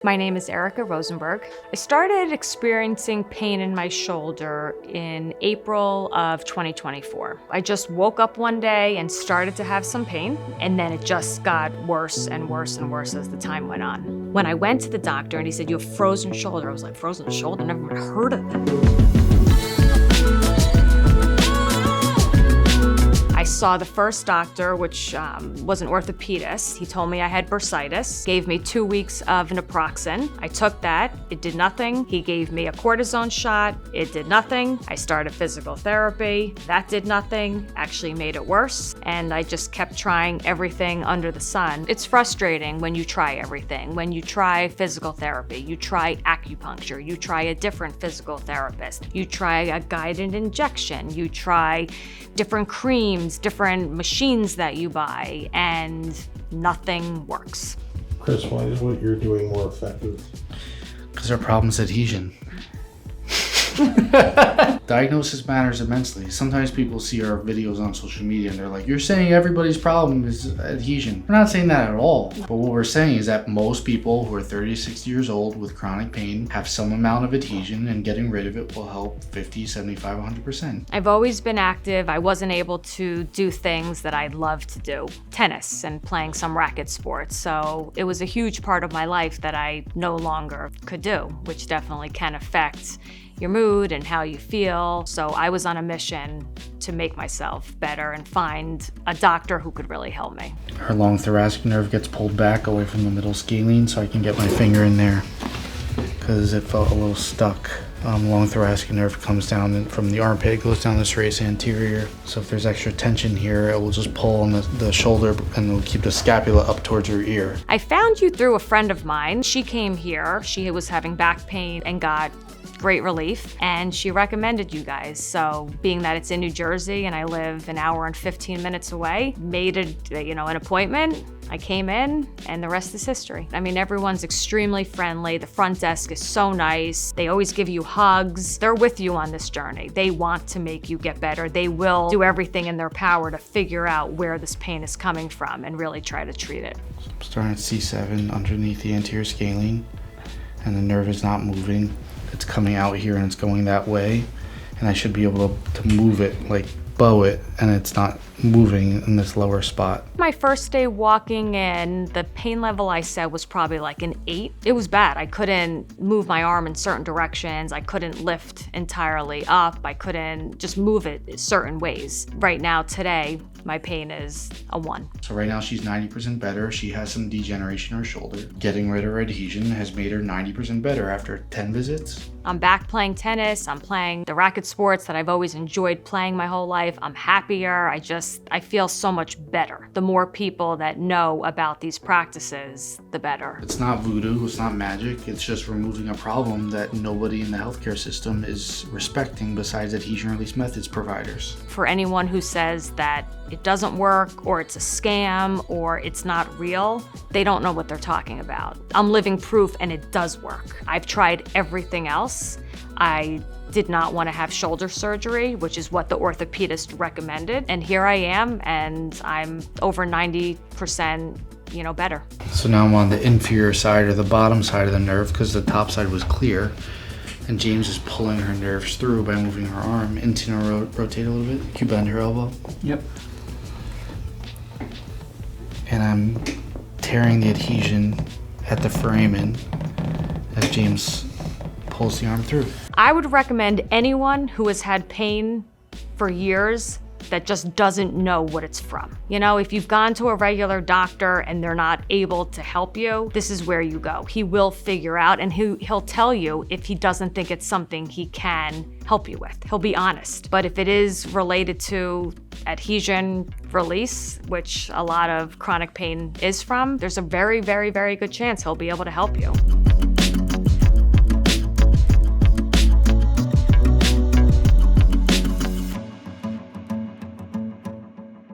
My name is Erica Rosenberg. I started experiencing pain in my shoulder in April of 2024. I just woke up one day and started to have some pain, and then it just got worse and worse and worse as the time went on. When I went to the doctor and he said, "You have frozen shoulder," I was like, frozen shoulder? Never even heard of that. I saw the first doctor, which was an orthopedist. He told me I had bursitis, gave me 2 weeks of naproxen. I took that, it did nothing. He gave me a cortisone shot, it did nothing. I started physical therapy, that did nothing, actually made it worse. And I just kept trying everything under the sun. It's frustrating when you try everything. When you try physical therapy, you try acupuncture, you try a different physical therapist, you try a guided injection, you try different creams, different machines that you buy, and nothing works. Chris, why is what you're doing more effective? Because our problem is adhesion. Diagnosis matters immensely. Sometimes people see our videos on social media and they're like, "You're saying everybody's problem is adhesion." We're not saying that at all. But what we're saying is that most people who are 30 to 60 years old with chronic pain have some amount of adhesion, and getting rid of it will help 50, 75, 100%. I've always been active. I wasn't able to do things that I love to do. Tennis and playing some racket sports. So it was a huge part of my life that I no longer could do, which definitely can affect your mood and how you feel. So I was on a mission to make myself better and find a doctor who could really help me. Her long thoracic nerve gets pulled back away from the middle scalene so I can get my finger in there because it felt a little stuck. Long thoracic nerve comes down from the armpit, goes down the serratus anterior. So if there's extra tension here, it will just pull on the shoulder and it will keep the scapula up towards your ear. I found you through a friend of mine. She came here, she was having back pain and got great relief, and she recommended you guys. So being that it's in New Jersey and I live an hour and 15 minutes away, made an appointment. I came in and the rest is history. I mean, everyone's extremely friendly. The front desk is so nice. They always give you hugs. They're with you on this journey. They want to make you get better. They will do everything in their power to figure out where this pain is coming from and really try to treat it. So I'm starting at C7 underneath the anterior scalene, and the nerve is not moving. It's coming out here and it's going that way, and I should be able to move it, like bow it, and it's not moving in this lower spot. My first day walking in, the pain level I said was probably like an 8. It was bad. I couldn't move my arm in certain directions. I couldn't lift entirely up. I couldn't just move it certain ways. Right now, today, my pain is a 1. So right now she's 90% better. She has some degeneration in her shoulder. Getting rid of her adhesion has made her 90% better after 10 visits. I'm back playing tennis. I'm playing the racket sports that I've always enjoyed playing my whole life. I'm happier. I feel so much better. The more people that know about these practices, the better. It's not voodoo, it's not magic. It's just removing a problem that nobody in the healthcare system is respecting besides Adhesion Release Methods providers. For anyone who says that it doesn't work, or it's a scam, or it's not real, they don't know what they're talking about. I'm living proof, and it does work. I've tried everything else. I did not want to have shoulder surgery, which is what the orthopedist recommended. And here I am, and I'm over 90%, better. So now I'm on the inferior side or the bottom side of the nerve because the top side was clear. And James is pulling her nerves through by moving her arm. Into rotate a little bit. Can you bend her elbow? Yep. And I'm tearing the adhesion at the foramen as James pulls the arm through. I would recommend anyone who has had pain for years that just doesn't know what it's from. If you've gone to a regular doctor and they're not able to help you, this is where you go. He will figure out, and he'll tell you if he doesn't think it's something he can help you with. He'll be honest. But if it is related to adhesion release, which a lot of chronic pain is from, there's a very, very, very good chance he'll be able to help you.